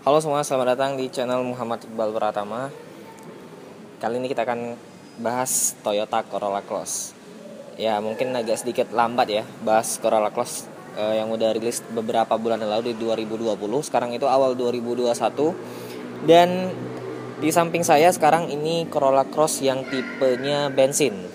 Halo semua, selamat datang di channel Muhammad Iqbal Pratama. Kali ini kita akan bahas Toyota Corolla Cross. Ya, mungkin agak sedikit lambat ya bahas Corolla Cross yang udah rilis beberapa bulan lalu di 2020. Sekarang itu awal 2021. Dan di samping saya sekarang ini Corolla Cross yang tipenya bensin.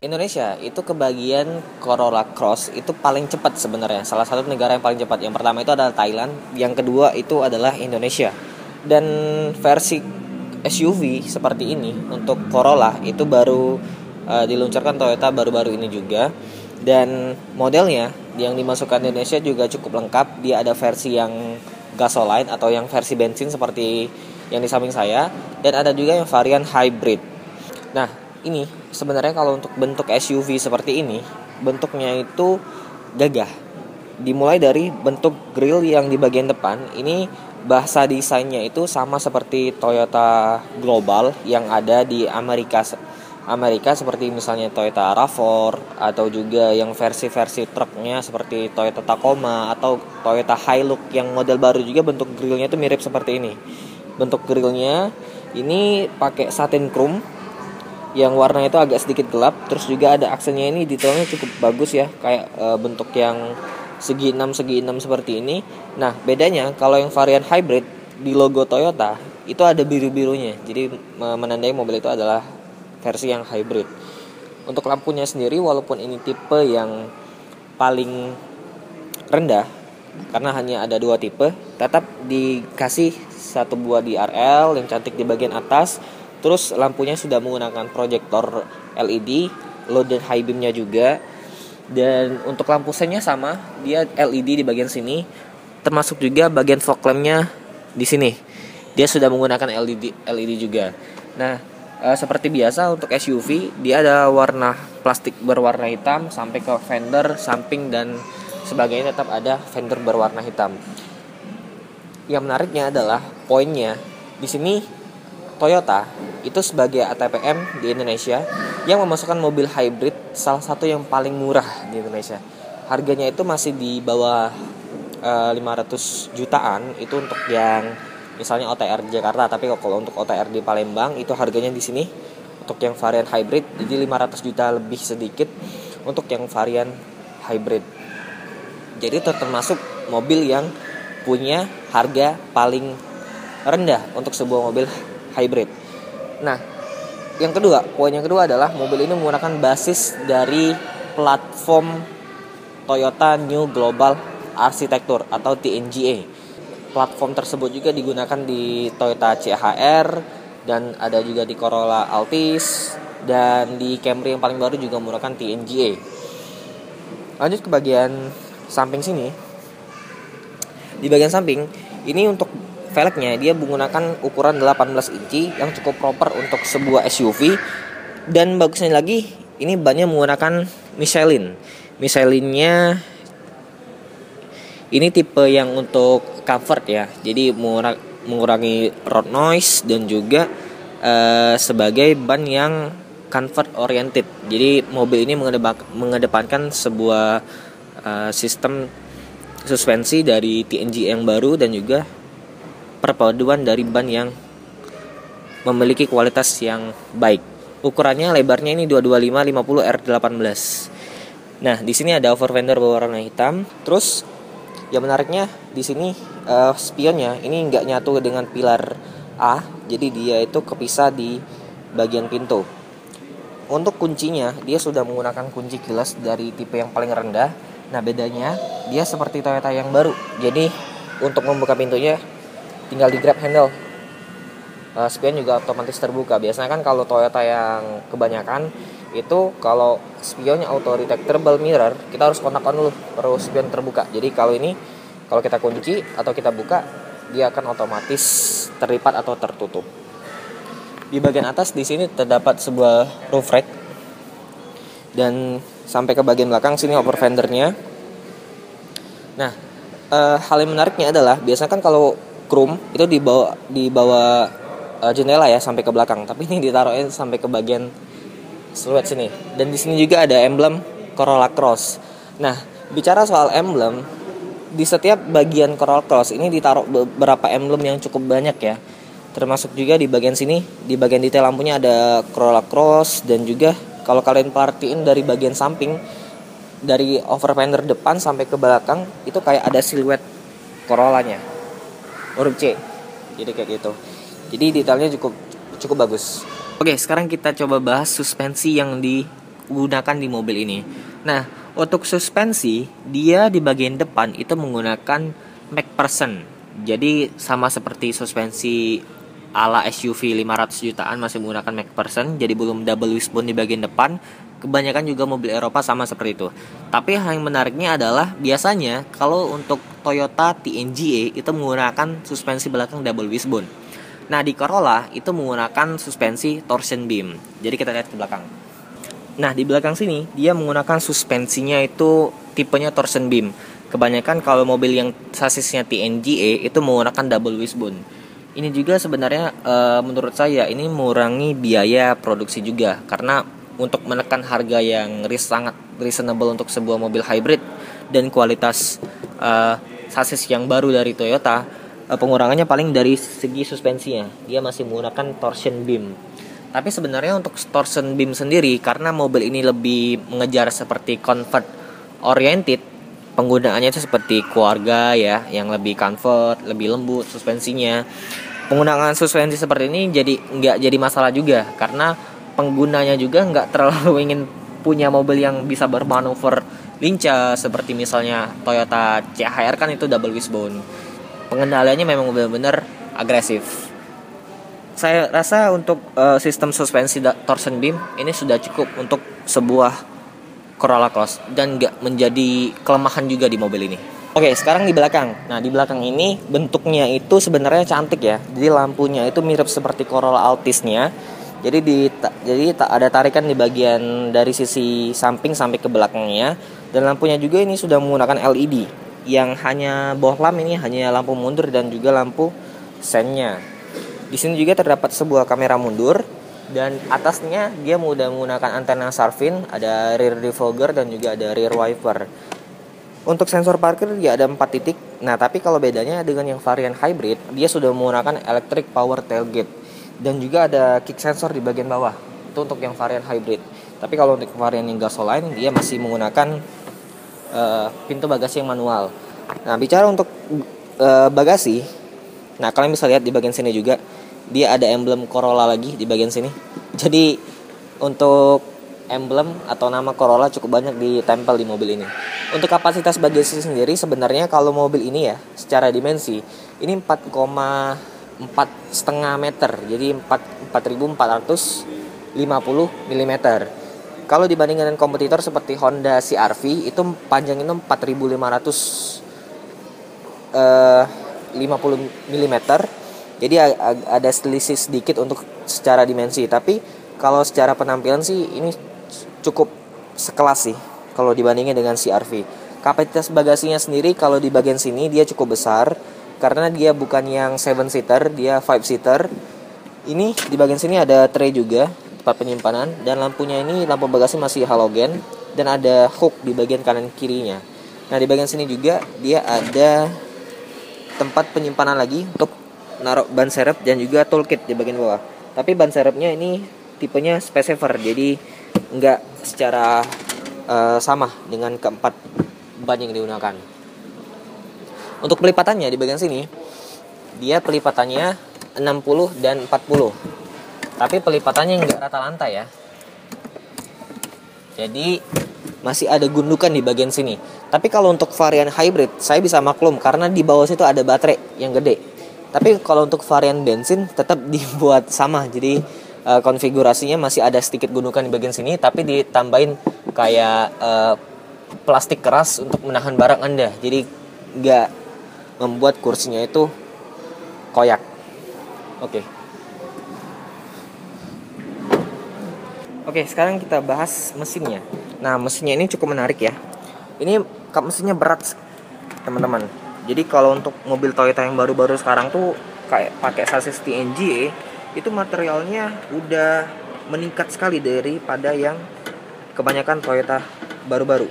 Indonesia itu kebagian Corolla Cross itu paling cepat sebenarnya. Salah satu negara yang paling cepat. Yang pertama itu adalah Thailand, yang kedua itu adalah Indonesia. Dan versi SUV seperti ini untuk Corolla itu baru diluncurkan Toyota baru-baru ini juga. Dan modelnya yang dimasukkan Indonesia juga cukup lengkap. Dia ada versi yang gasoline atau yang versi bensin seperti yang di samping saya, dan ada juga yang varian hybrid. Nah, ini sebenarnya kalau untuk bentuk SUV seperti ini, bentuknya itu gagah. Dimulai dari bentuk grill yang di bagian depan, ini bahasa desainnya itu sama seperti Toyota Global yang ada di Amerika seperti misalnya Toyota RAV4, atau juga yang versi-versi truknya seperti Toyota Tacoma atau Toyota Hilux yang model baru juga bentuk grillnya itu mirip seperti ini. Bentuk grillnya ini pakai satin chrome yang warnanya itu agak sedikit gelap, terus juga ada aksennya ini detailnya cukup bagus ya, kayak bentuk yang segi 6 seperti ini. Nah, bedanya kalau yang varian hybrid di logo Toyota itu ada biru-birunya. Jadi menandai mobil itu adalah versi yang hybrid. Untuk lampunya sendiri, walaupun ini tipe yang paling rendah karena hanya ada 2 tipe, tetap dikasih satu buah DRL yang cantik di bagian atas. Terus lampunya sudah menggunakan proyektor LED, low dan high beamnya juga. Dan untuk lampu sennya sama, dia LED di bagian sini, termasuk juga bagian fog lampnya di sini. Dia sudah menggunakan LED juga. Nah, seperti biasa untuk SUV, dia ada warna plastik berwarna hitam sampai ke fender, samping dan sebagainya tetap ada fender berwarna hitam. Yang menariknya adalah poinnya di sini. Toyota itu sebagai ATPM di Indonesia yang memasukkan mobil hybrid salah satu yang paling murah di Indonesia. Harganya itu masih di bawah 500 jutaan itu untuk yang misalnya OTR di Jakarta, tapi kalau untuk OTR di Palembang itu harganya di sini untuk yang varian hybrid jadi 500 juta lebih sedikit untuk yang varian hybrid. Jadi itu termasuk mobil yang punya harga paling rendah untuk sebuah mobil hybrid. Nah, poin yang kedua adalah mobil ini menggunakan basis dari platform Toyota New Global Architecture atau TNGA. Platform tersebut juga digunakan di Toyota CHR dan ada juga di Corolla Altis, dan di Camry yang paling baru juga menggunakan TNGA. Lanjut ke bagian samping sini. Di bagian samping ini untuk velgnya dia menggunakan ukuran 18 inci yang cukup proper untuk sebuah SUV. Dan bagusnya lagi, ini bannya menggunakan Michelin. Michelinnya ini tipe yang untuk comfort ya. Jadi mengurangi road noise dan juga sebagai ban yang comfort oriented. Jadi mobil ini mengedepankan sebuah sistem suspensi dari TNG yang baru dan juga perpaduan dari ban yang memiliki kualitas yang baik. Ukurannya lebarnya ini 225 50 R18. Nah, di sini ada over fender berwarna hitam. Terus yang menariknya di sini spionnya ini enggak nyatu dengan pilar A, jadi dia itu kepisah di bagian pintu. Untuk kuncinya dia sudah menggunakan kunci keyless dari tipe yang paling rendah. Nah, bedanya dia seperti Toyota yang baru. Jadi untuk membuka pintunya tinggal di grab handle. spion juga otomatis terbuka. Biasanya kan kalau Toyota yang kebanyakan itu kalau spionnya auto detectable mirror, kita harus kontak on dulu baru spion terbuka. Jadi kalau ini kalau kita kunci atau kita buka, dia akan otomatis terlipat atau tertutup. Di bagian atas di sini terdapat sebuah roof rack dan sampai ke bagian belakang sini upper fendernya. Nah, hal yang menariknya adalah biasanya kan kalau chrome itu dibawa jendela ya sampai ke belakang, tapi ini ditaruhin sampai ke bagian siluet sini. Dan di sini juga ada emblem Corolla Cross. Nah, bicara soal emblem, di setiap bagian Corolla Cross ini ditaruh beberapa emblem yang cukup banyak ya. Termasuk juga di bagian sini, di bagian detail lampunya ada Corolla Cross, dan juga kalau kalian perhatiin dari bagian samping dari over fender depan sampai ke belakang itu kayak ada siluet Corollanya. Huruf C. Jadi kayak gitu. Jadi detailnya cukup bagus. Oke, sekarang kita coba bahas suspensi yang digunakan di mobil ini. Nah, untuk suspensi, dia di bagian depan itu menggunakan McPherson. Jadi sama seperti suspensi ala SUV 500 jutaan masih menggunakan McPherson. Jadi belum double wishbone di bagian depan. Kebanyakan juga mobil Eropa sama seperti itu. Tapi hal yang menariknya adalah biasanya kalau untuk Toyota TNGA itu menggunakan suspensi belakang double wishbone. Nah, di Corolla itu menggunakan suspensi torsion beam. Jadi kita lihat ke belakang. Nah, di belakang sini dia menggunakan suspensinya itu tipenya torsion beam. Kebanyakan kalau mobil yang sasisnya TNGA itu menggunakan double wishbone. Ini juga sebenarnya menurut saya ini mengurangi biaya produksi juga, karena untuk menekan harga yang sangat reasonable untuk sebuah mobil hybrid dan kualitas sasis yang baru dari Toyota, pengurangannya paling dari segi suspensinya. Dia masih menggunakan torsion beam. Tapi sebenarnya untuk torsion beam sendiri, karena mobil ini lebih mengejar seperti comfort oriented, penggunaannya itu seperti keluarga ya, yang lebih comfort, lebih lembut suspensinya. Penggunaan suspensi seperti ini nggak jadi masalah juga, karena penggunanya juga nggak terlalu ingin punya mobil yang bisa bermanuver lincah seperti misalnya Toyota CHR kan itu double wishbone. Pengendaliannya memang benar-benar agresif. Saya rasa untuk sistem suspensi torsion beam ini sudah cukup untuk sebuah Corolla Cross dan nggak menjadi kelemahan juga di mobil ini. Oke, sekarang di belakang. Nah, di belakang ini bentuknya itu sebenarnya cantik ya. Jadi lampunya itu mirip seperti Corolla Altis-nya. Jadi ada tarikan di bagian dari sisi samping sampai ke belakangnya, dan lampunya juga ini sudah menggunakan LED. Yang hanya bohlam ini hanya lampu mundur dan juga lampu sennya. Di sini juga terdapat sebuah kamera mundur, dan atasnya dia sudah menggunakan antena Sarvin, ada rear defogger dan juga ada rear wiper. Untuk sensor parkir dia ada 4 titik. Nah, tapi kalau bedanya dengan yang varian hybrid, dia sudah menggunakan electric power tailgate. Dan juga ada kick sensor di bagian bawah. Itu untuk yang varian hybrid. Tapi kalau untuk varian yang gasoline, dia masih menggunakan pintu bagasi yang manual. Nah, bicara untuk bagasi, nah kalian bisa lihat di bagian sini juga dia ada emblem Corolla lagi di bagian sini. Jadi untuk emblem atau nama Corolla cukup banyak ditempel di mobil ini. Untuk kapasitas bagasi sendiri sebenarnya kalau mobil ini ya secara dimensi ini 4,5 meter, jadi 4.450 mm. Kalau dibandingkan dengan kompetitor seperti Honda CR-V itu panjangnya 4.550 mm. Jadi ada selisih sedikit untuk secara dimensi, tapi kalau secara penampilan sih ini cukup sekelas sih kalau dibandingin dengan CR-V. Kapasitas bagasinya sendiri kalau di bagian sini dia cukup besar karena dia bukan yang 7-seater, dia 5-seater. Ini di bagian sini ada tray juga, tempat penyimpanan, dan lampunya ini lampu bagasi masih halogen dan ada hook di bagian kanan kirinya. Nah, di bagian sini juga dia ada tempat penyimpanan lagi untuk naruh ban serep dan juga toolkit di bagian bawah. Tapi ban serepnya ini tipenya space saver, jadi nggak secara sama dengan keempat ban yang digunakan. Untuk pelipatannya di bagian sini dia pelipatannya 60 dan 40. Tapi pelipatannya nggak rata lantai ya. Jadi masih ada gundukan di bagian sini. Tapi kalau untuk varian hybrid saya bisa maklum karena di bawah situ ada baterai yang gede. Tapi kalau untuk varian bensin tetap dibuat sama. Jadi konfigurasinya masih ada sedikit gundukan di bagian sini, tapi ditambahin kayak plastik keras untuk menahan barang Anda. Jadi nggak membuat kursinya itu koyak. Oke, sekarang kita bahas mesinnya. Nah, mesinnya ini cukup menarik ya. Ini kap mesinnya berat, teman-teman. Jadi kalau untuk mobil Toyota yang baru-baru sekarang tuh kayak pakai sasis TNGA, itu materialnya udah meningkat sekali daripada yang kebanyakan Toyota baru-baru.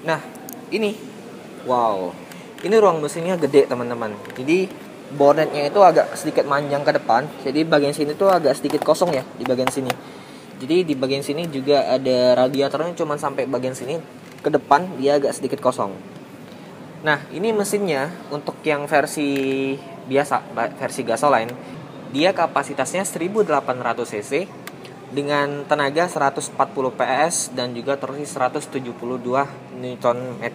Nah, ini wow. Ini ruang mesinnya gede, teman-teman. Jadi bonnetnya itu agak sedikit manjang ke depan. Jadi bagian sini tuh agak sedikit kosong ya di bagian sini. Jadi di bagian sini juga ada radiatornya cuma sampai bagian sini. Ke depan dia agak sedikit kosong. Nah, ini mesinnya untuk yang versi biasa, versi gasoline, dia kapasitasnya 1800 cc dengan tenaga 140 PS dan juga torsi 172 Nm.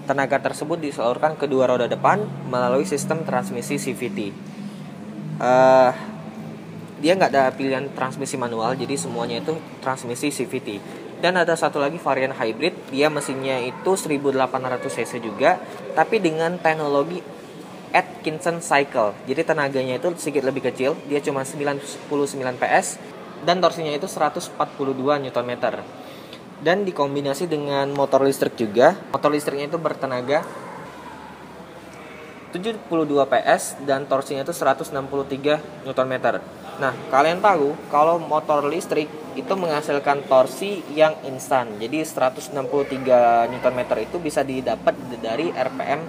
Tenaga tersebut disalurkan ke dua roda depan melalui sistem transmisi CVT. Dia nggak ada pilihan transmisi manual, jadi semuanya itu transmisi CVT. Dan ada satu lagi varian hybrid, dia mesinnya itu 1800 cc juga, tapi dengan teknologi Atkinson Cycle. Jadi tenaganya itu sedikit lebih kecil, dia cuma 99 PS dan torsinya itu 142 Nm. Dan dikombinasi dengan motor listrik juga. Motor listriknya itu bertenaga 72 PS dan torsinya itu 163 Nm. Nah, kalian tahu kalau motor listrik itu menghasilkan torsi yang instan. Jadi 163 Nm itu bisa didapat dari RPM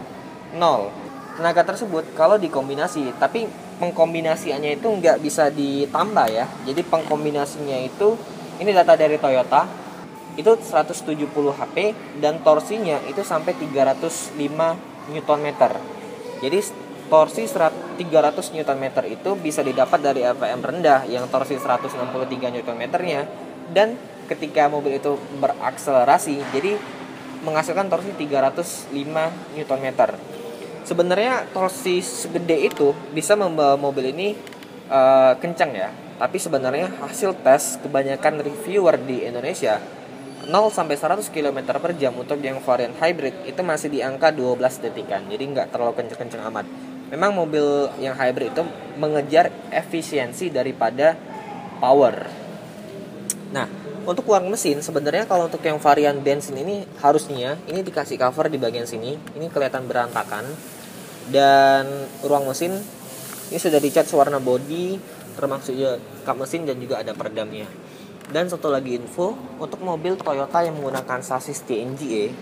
0. Tenaga tersebut kalau dikombinasi, tapi pengkombinasiannya itu nggak bisa ditambah ya. Jadi pengkombinasinya itu, ini data dari Toyota, itu 170 HP dan torsinya itu sampai 305 Nm. Jadi torsi 300 Nm itu bisa didapat dari RPM rendah yang torsi 163 Nm-nya, dan ketika mobil itu berakselerasi jadi menghasilkan torsi 305 Nm. Sebenarnya torsi segede itu bisa membawa mobil ini kencang ya. Tapi sebenarnya hasil tes kebanyakan reviewer di Indonesia 0 sampai 100 km per jam untuk yang varian hybrid itu masih di angka 12 detikan. Jadi nggak terlalu kenceng-kenceng amat. Memang mobil yang hybrid itu mengejar efisiensi daripada power. Nah, untuk ruang mesin sebenarnya kalau untuk yang varian bensin ini harusnya ini dikasih cover di bagian sini. Ini kelihatan berantakan. Dan ruang mesin ini sudah dicat warna body, termasuk juga kap mesin dan juga ada peredamnya. Dan satu lagi info, untuk mobil Toyota yang menggunakan sasis TNGA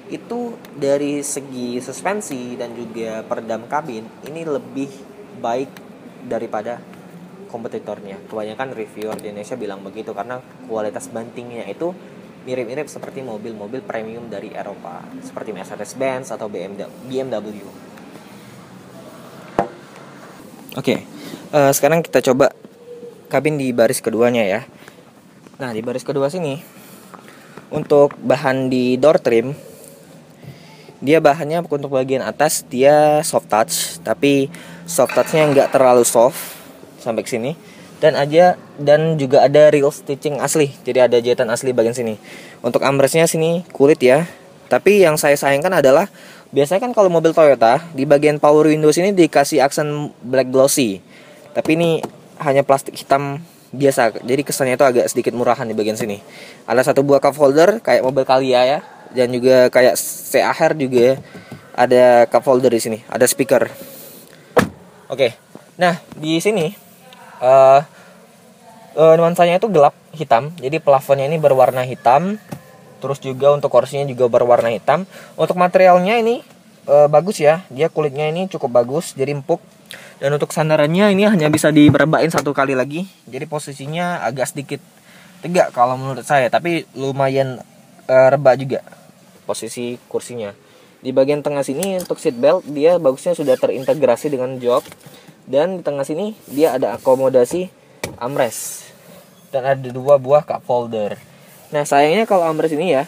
itu dari segi suspensi dan juga peredam kabin ini lebih baik daripada kompetitornya. Kebanyakan reviewer di Indonesia bilang begitu karena kualitas bantingnya itu mirip-mirip seperti mobil-mobil premium dari Eropa seperti Mercedes-Benz atau BMW. Oke, sekarang kita coba kabin di baris keduanya ya. Nah, di baris kedua sini untuk bahan di door trim, dia bahannya untuk bagian atas dia soft touch, tapi soft touchnya nggak terlalu soft sampai ke sini, dan juga ada real stitching asli, jadi ada jahitan asli bagian sini. Untuk armrestnya sini kulit ya, tapi yang saya sayangkan adalah biasanya kan kalau mobil Toyota di bagian power window sini dikasih aksen black glossy, tapi ini hanya plastik hitam biasa, jadi kesannya itu agak sedikit murahan di bagian sini. Ada satu buah cup holder kayak mobil Calya ya, dan juga kayak CHR juga ada cup holder di sini, ada speaker. Oke, nah di sini nuansanya itu gelap hitam, jadi plafonnya ini berwarna hitam, terus juga untuk kursinya juga berwarna hitam. Untuk materialnya ini bagus ya, dia kulitnya ini cukup bagus, jadi empuk. Dan untuk sandarannya ini hanya bisa direbain satu kali lagi, jadi posisinya agak sedikit tegak kalau menurut saya, tapi lumayan rebah juga posisi kursinya. Di bagian tengah sini untuk seat belt dia bagusnya sudah terintegrasi dengan jok, dan di tengah sini dia ada akomodasi armrest dan ada dua buah cup holder. Nah, sayangnya kalau armrest ini ya,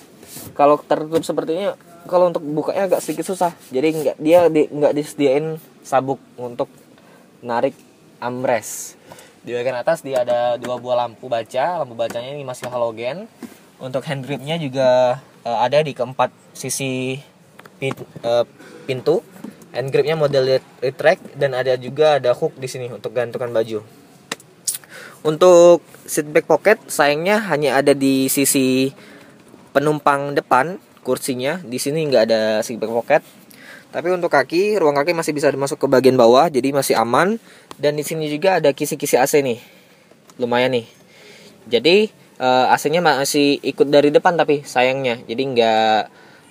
kalau tertutup seperti ini, kalau untuk bukanya agak sedikit susah. Jadi nggak disediain sabuk untuk narik armrest. Di bagian atas dia ada 2 buah lampu baca. Lampu bacanya ini masih halogen. Untuk handgripnya juga ada di keempat sisi pintu. Handgripnya model retract dan ada hook di sini untuk gantungan baju. Untuk seat back pocket sayangnya hanya ada di sisi penumpang depan kursinya. Di sini nggak ada seat back pocket. Tapi untuk ruang kaki masih bisa masuk ke bagian bawah, jadi masih aman. Dan di sini juga ada kisi-kisi AC nih, lumayan nih. Jadi AC-nya masih ikut dari depan tapi sayangnya, jadi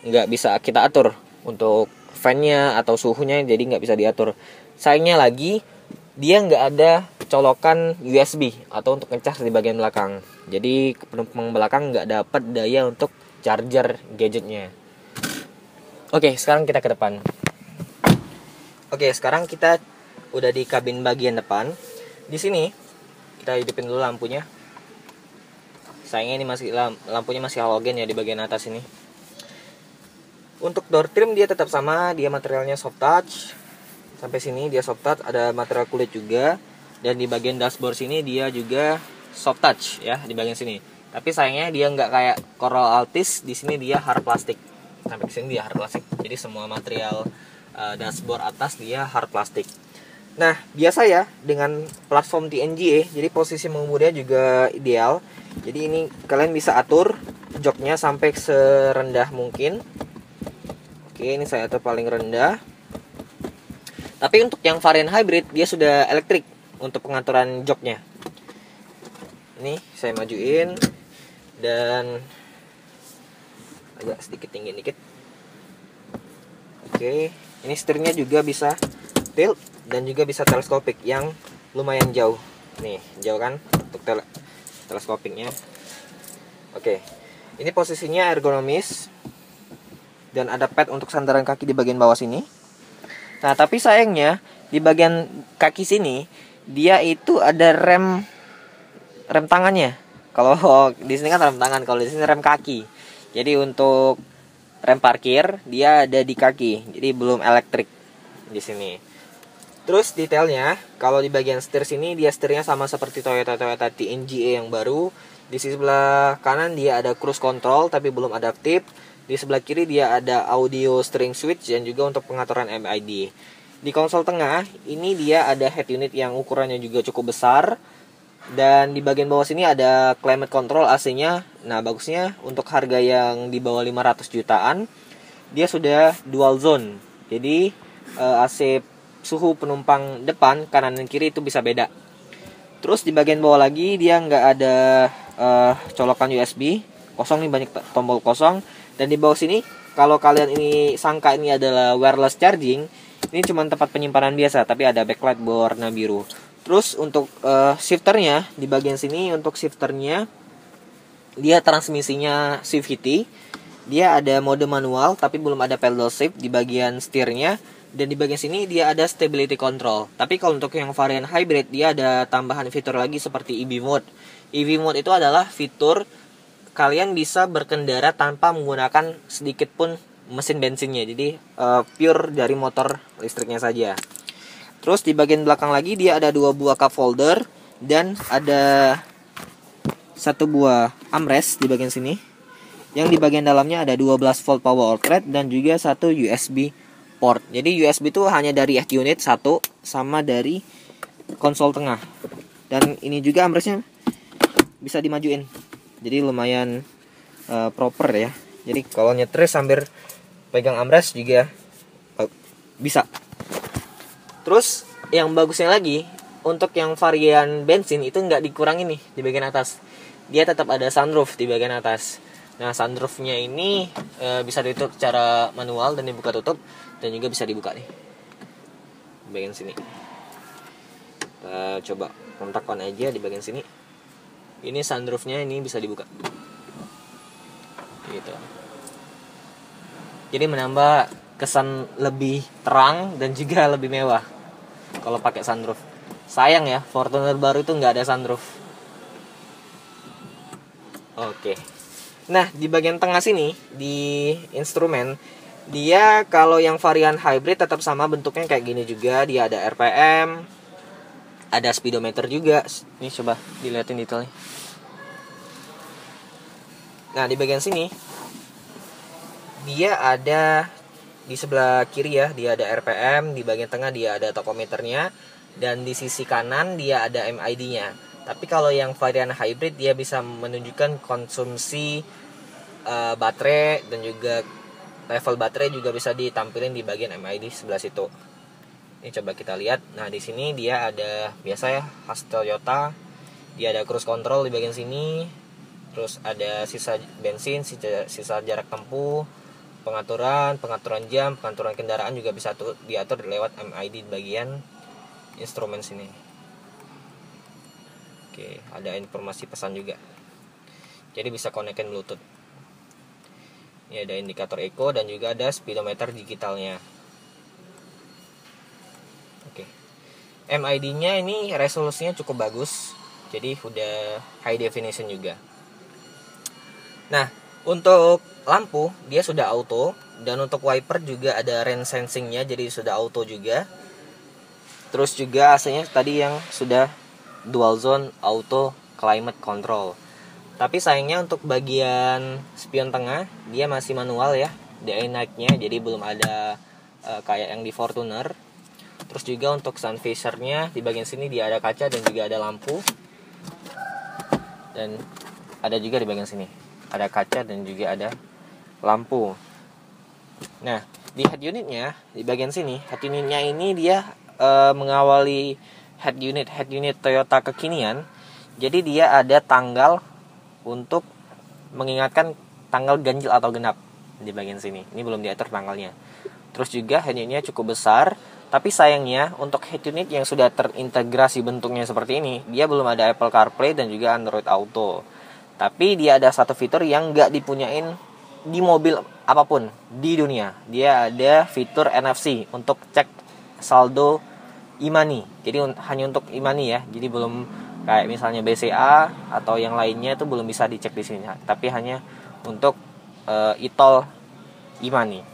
nggak bisa kita atur untuk fan-nya atau suhunya, jadi nggak bisa diatur. Sayangnya lagi dia nggak ada colokan USB atau untuk ngecas di bagian belakang. Jadi penumpang belakang nggak dapat daya untuk charger gadgetnya. Oke, sekarang kita ke depan. Oke, sekarang kita udah di kabin bagian depan. Di sini kita hidupin dulu lampunya. Sayangnya ini lampunya masih halogen ya di bagian atas ini. Untuk door trim dia tetap sama, dia materialnya soft touch. Sampai sini dia soft touch, ada material kulit juga. Dan di bagian dashboard sini dia juga soft touch ya di bagian sini. Tapi sayangnya dia nggak kayak Corolla Altis, di sini dia hard plastik. Sampai sini dia hard plastik. Jadi semua material dashboard atas dia hard plastik. Nah, biasa ya dengan platform TNGA, jadi posisi mengemudinya juga ideal. Jadi ini kalian bisa atur joknya sampai serendah mungkin. Oke, ini saya atur paling rendah. Tapi untuk yang varian hybrid dia sudah elektrik untuk pengaturan joknya. Ini saya majuin dan agak sedikit tinggi dikit. Oke, ini setirnya juga bisa tilt dan juga bisa teleskopik yang lumayan jauh. Nih, jauh kan untuk teleskopiknya. Oke. Ini posisinya ergonomis dan ada pad untuk sandaran kaki di bagian bawah sini. Nah, tapi sayangnya di bagian kaki sini dia itu ada rem tangannya. Kalau di sini kan rem tangan, kalau di sini rem kaki. Jadi untuk rem parkir dia ada di kaki. Jadi belum elektrik di sini. Terus detailnya, kalau di bagian setir sini dia setirnya sama seperti Toyota TNGA yang baru. Di sisi sebelah kanan dia ada cruise control tapi belum adaptif. Di sebelah kiri dia ada audio steering switch dan juga untuk pengaturan MID. Di konsol tengah ini dia ada head unit yang ukurannya juga cukup besar. Dan di bagian bawah sini ada climate control AC-nya. Nah, bagusnya untuk harga yang di bawah 500 jutaan dia sudah dual zone. Jadi AC suhu penumpang depan, kanan dan kiri itu bisa beda. Terus di bagian bawah lagi dia nggak ada colokan USB, kosong nih, banyak tombol kosong. Dan di bawah sini kalau kalian ini sangka ini adalah wireless charging, ini cuma tempat penyimpanan biasa, tapi ada backlight berwarna biru. Terus untuk shifternya di bagian sini, untuk shifternya dia transmisinya CVT. Dia ada mode manual tapi belum ada pedal shift di bagian setirnya. Dan di bagian sini dia ada stability control. Tapi kalau untuk yang varian hybrid dia ada tambahan fitur lagi seperti EV mode. EV mode itu adalah fitur kalian bisa berkendara tanpa menggunakan sedikit pun mesin bensinnya. Jadi pure dari motor listriknya saja. Terus di bagian belakang lagi dia ada 2 buah cup holder dan ada 1 buah armrest di bagian sini. Yang di bagian dalamnya ada 12 volt power outlet dan juga 1 USB port. Jadi USB itu hanya dari head unit 1 sama dari konsol tengah. Dan ini juga armrestnya bisa dimajuin. Jadi lumayan proper ya. Jadi kalau nyetir sambil pegang armrest juga bisa. Terus yang bagusnya lagi, untuk yang varian bensin itu nggak dikurangin nih di bagian atas. Dia tetap ada sunroof di bagian atas. Nah, sunroofnya ini bisa ditutup secara manual dan dibuka tutup, dan juga bisa dibuka nih di bagian sini. Kita coba kontak on aja di bagian sini. Ini sunroofnya ini bisa dibuka gitu. Jadi menambah kesan lebih terang dan juga lebih mewah kalau pakai sunroof. Sayang ya, Fortuner baru itu nggak ada sunroof. Oke. Nah, di bagian tengah sini di instrumen Dia kalau yang varian hybrid tetap sama bentuknya kayak gini juga. Dia ada RPM, ada speedometer juga. Ini coba dilihatin detailnya. Nah, di bagian sini dia ada di sebelah kiri ya, dia ada RPM, di bagian tengah dia ada tachometernya, dan di sisi kanan dia ada MID-nya. Tapi kalau yang varian hybrid dia bisa menunjukkan konsumsi baterai, dan juga level baterai juga bisa ditampilin di bagian MID sebelah situ. Ini coba kita lihat. Nah, di sini dia ada biasa ya, khas Toyota. Dia ada cruise control di bagian sini. Terus ada sisa bensin, sisa jarak tempuh, pengaturan jam, pengaturan kendaraan juga bisa diatur lewat MID di bagian instrumen sini. Oke, ada informasi pesan juga. Jadi bisa connect-in Bluetooth. Ini ada indikator eco dan juga ada speedometer digitalnya. Oke. MID-nya ini resolusinya cukup bagus. Jadi udah high definition juga. Nah, untuk lampu dia sudah auto, dan untuk wiper juga ada rain sensing-nya, jadi sudah auto juga. Terus juga AC-nya tadi yang sudah dual zone auto climate control. Tapi sayangnya untuk bagian spion tengah dia masih manual ya, DI night-nya, jadi belum ada kayak yang di Fortuner. Terus juga untuk sun visor-nya di bagian sini dia ada kaca dan juga ada lampu. Dan ada juga di bagian sini ada kaca dan juga ada lampu. Nah, di head unitnya di bagian sini, head unitnya ini dia mengawali head unit Toyota kekinian. Jadi dia ada tanggal untuk mengingatkan tanggal ganjil atau genap di bagian sini. Ini belum diatur tanggalnya. Terus juga head unitnya cukup besar, tapi sayangnya untuk head unit yang sudah terintegrasi bentuknya seperti ini, dia belum ada Apple CarPlay dan juga Android Auto. Tapi dia ada satu fitur yang nggak dipunyain di mobil apapun di dunia. Dia ada fitur NFC untuk cek saldo e-money. Jadi hanya untuk e-money ya. Jadi belum kayak misalnya BCA atau yang lainnya itu belum bisa dicek di sini. Tapi hanya untuk e-tol e-money.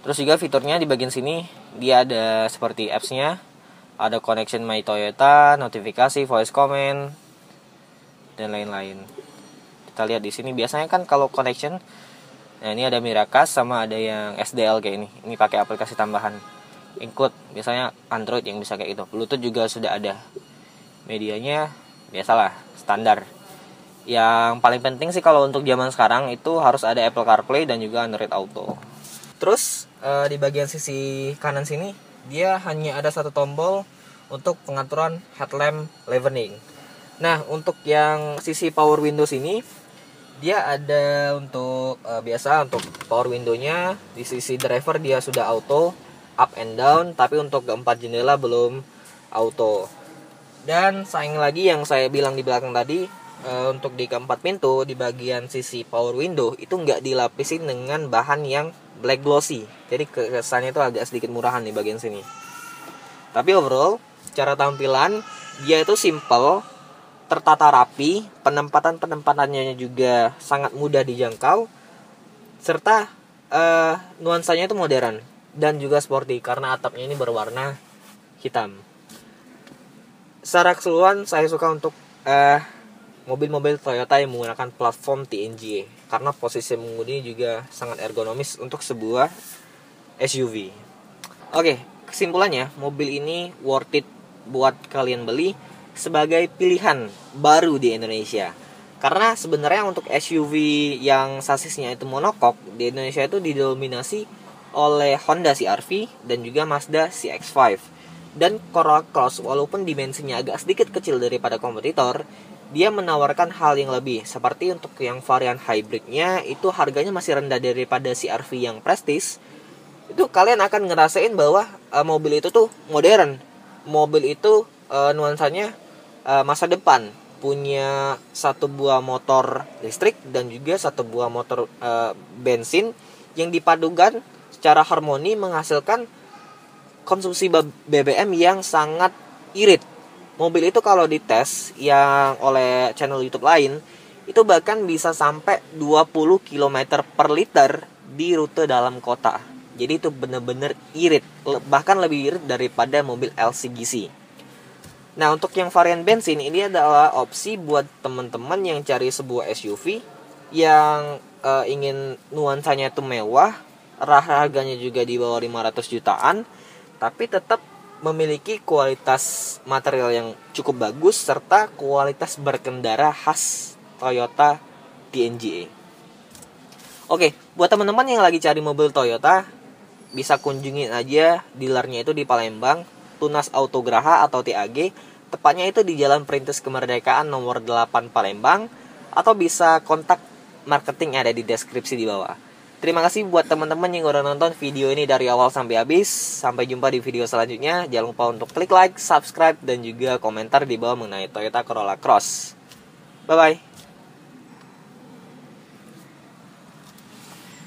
Terus juga fiturnya di bagian sini dia ada seperti apps-nya, ada connection My Toyota, notifikasi, voice comment, dan lain-lain. Kita lihat di sini biasanya kan kalau connection, nah ini ada Miracast sama ada yang SDL kayak ini. Ini pakai aplikasi tambahan. Include biasanya Android yang bisa kayak gitu. Bluetooth juga sudah ada. Medianya biasalah standar. Yang paling penting sih kalau untuk zaman sekarang itu harus ada Apple CarPlay dan juga Android Auto. Terus di bagian sisi kanan sini dia hanya ada satu tombol untuk pengaturan headlamp leveling. Nah, untuk yang sisi power windows ini dia ada untuk biasa untuk power window-nya. Di sisi driver dia sudah auto up and down, tapi untuk keempat jendela belum auto. Dan sayang lagi yang saya bilang di belakang tadi, untuk di keempat pintu di bagian sisi power window itu nggak dilapisin dengan bahan yang black glossy. Jadi kesannya itu agak sedikit murahan di bagian sini. Tapi overall secara tampilan dia itu simple, tertata rapi, penempatannya juga sangat mudah dijangkau, serta nuansanya itu modern dan juga sporty karena atapnya ini berwarna hitam. Secara keseluruhan saya suka untuk mobil-mobil Toyota yang menggunakan platform TNGA karena posisi mengemudi juga sangat ergonomis untuk sebuah SUV. Oke, kesimpulannya mobil ini worth it buat kalian beli sebagai pilihan baru di Indonesia. Karena sebenarnya untuk SUV yang sasisnya itu monokok di Indonesia itu didominasi oleh Honda CR-V dan juga Mazda CX-5. Dan Corolla Cross walaupun dimensinya agak sedikit kecil daripada kompetitor, dia menawarkan hal yang lebih. Seperti untuk yang varian hybridnya itu harganya masih rendah daripada CR-V yang prestis. Itu kalian akan ngerasain bahwa mobil itu tuh modern. Mobil itu nuansanya masa depan. Punya satu buah motor listrik dan juga satu buah motor bensin yang dipadukan secara harmoni menghasilkan konsumsi BBM yang sangat irit. Mobil itu kalau dites yang oleh channel YouTube lain itu bahkan bisa sampai 20 km per liter di rute dalam kota. Jadi itu bener-bener irit, bahkan lebih irit daripada mobil LCGC. Nah, untuk yang varian bensin ini adalah opsi buat teman-teman yang cari sebuah SUV yang ingin nuansanya itu mewah, harganya juga di bawah 500 jutaan, tapi tetap memiliki kualitas material yang cukup bagus serta kualitas berkendara khas Toyota TNGA. Oke, buat teman-teman yang lagi cari mobil Toyota, bisa kunjungin aja dealernya itu di Palembang, Tunas Autograha atau TAG. Tepatnya itu di Jalan Perintis Kemerdekaan nomor 8 Palembang, atau bisa kontak marketing yang ada di deskripsi di bawah. Terima kasih buat teman-teman yang udah nonton video ini dari awal sampai habis. Sampai jumpa di video selanjutnya. Jangan lupa untuk klik like, subscribe, dan juga komentar di bawah mengenai Toyota Corolla Cross. Bye-bye.